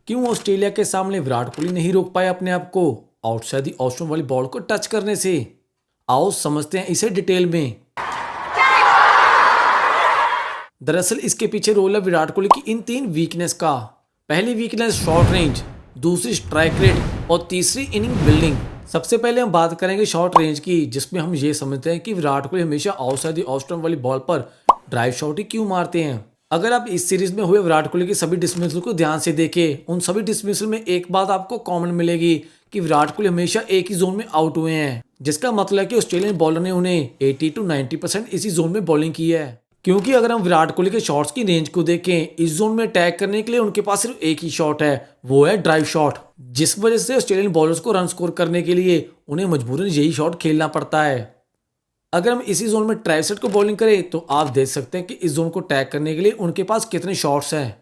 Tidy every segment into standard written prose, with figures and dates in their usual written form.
क्यों ऑस्ट्रेलिया के सामने विराट कोहली नहीं रोक पाए अपने आप को आउटसाइड दी ऑस्ट्रेलियन वाली बॉल को टच करने से? आओ समझते हैं इसे डिटेल में। दरअसल इसके पीछे रोल है विराट कोहली की इन तीन वीकनेस का। पहली वीकनेस शॉर्ट रेंज, दूसरी स्ट्राइक रेट और तीसरी इनिंग बिल्डिंग। सबसे पहले हम बात करेंगे शॉर्ट रेंज की, जिसमें हम ये समझते हैं कि विराट कोहली हमेशा आउटसाइड दी ऑस्ट्रेलियन वाली बॉल पर ड्राइव शॉट ही क्यों मारते हैं। अगर आप इस सीरीज में हुए विराट कोहली के सभी डिसमिसल को ध्यान से देखें, उन सभी डिसमिसल में एक बात आपको कॉमन मिलेगी कि विराट कोहली हमेशा एक ही जोन में आउट हुए हैं, जिसका मतलब है कि ऑस्ट्रेलियन बॉलर ने उन्हें 80 to 90% इसी जोन में बॉलिंग की है। क्योंकि अगर हम विराट कोहली के शॉट्स की रेंज को देखें, इस जोन में अटैक करने के लिए उनके पास सिर्फ एक ही शॉट है, वो है ड्राइव शॉट, जिस वजह से ऑस्ट्रेलियन बॉलर्स को रन स्कोर करने के लिए उन्हें मजबूरन यही शॉट खेलना पड़ता है। अगर हम इसी जोन में ड्राइव शॉट को बॉलिंग करें तो आप देख सकते हैं कि इस जोन को टैग करने के लिए उनके पास कितने शॉट्स हैं।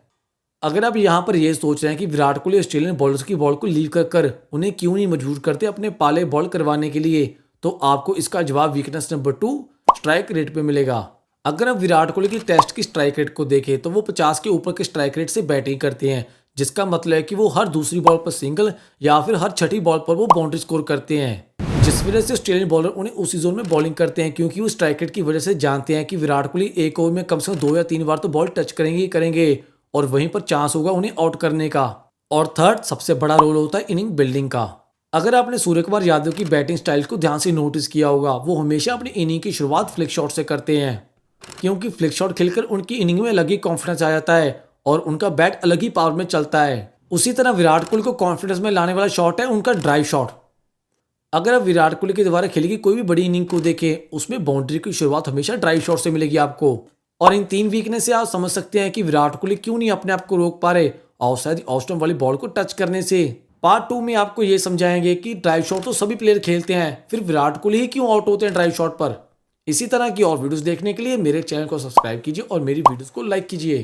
अगर आप यहाँ पर यह सोच रहे हैं कि विराट कोहली ऑस्ट्रेलियन बॉलर्स की बॉल को लीव कर उन्हें क्यों नहीं मजबूर करते अपने पाले बॉल करवाने के लिए, तो आपको इसका जवाब वीकनेस नंबर 2 स्ट्राइक रेट पे मिलेगा। अगर आप विराट कोहली की टेस्ट की स्ट्राइक रेट को देखें तो वो 50 के ऊपर के स्ट्राइक रेट से बैटिंग करते हैं, जिसका मतलब है कि वो हर दूसरी बॉल पर सिंगल या फिर हर छठी बॉल पर वो बाउंड्री स्कोर करते हैं, जिस वजह से ऑस्ट्रेलियन बॉलर उन्हें उसी जोन में बॉलिंग करते हैं, क्योंकि वो स्ट्राइक रेट की वजह से जानते हैं कि विराट कोहली एक ओवर में कम से कम 2 या 3 बार तो बॉल टच करेंगे ही करेंगे और वहीं पर चांस होगा उन्हें आउट करने का। और थर्ड सबसे बड़ा रोल होता है इनिंग बिल्डिंग का। अगर आपने सूर्य कुमार यादव की बैटिंग स्टाइल को ध्यान से नोटिस किया होगा, वो हमेशा अपनी इनिंग की शुरुआत फ्लिक शॉट से करते हैं, क्योंकि फ्लिक शॉट खेलकर उनकी इनिंग में अलग ही कॉन्फिडेंस आ जाता है और उनका बैट अलग ही पावर में चलता है। उसी तरह विराट कोहली को कॉन्फिडेंस में लाने वाला शॉट है उनका ड्राइव शॉट। अगर आप विराट कोहली के द्वारा खेली गई कोई भी बड़ी इनिंग को देखें, उसमें बाउंड्री की शुरुआत हमेशा ड्राइव शॉट से मिलेगी आपको। और इन तीन वीकनेस से आप समझ सकते हैं कि विराट कोहली क्यों नहीं अपने आप को रोक पा रहे आउटसाइड ऑस्ट्रेलियन वाली बॉल को टच करने से। पार्ट 2 में आपको ये समझाएंगे कि ड्राइव शॉट तो सभी प्लेयर खेलते हैं, फिर विराट कोहली ही क्यों आउट होते हैं ड्राइव शॉट पर। इसी तरह की और वीडियोस देखने के लिए मेरे चैनल को सब्सक्राइब कीजिए और मेरी वीडियोस को लाइक कीजिए।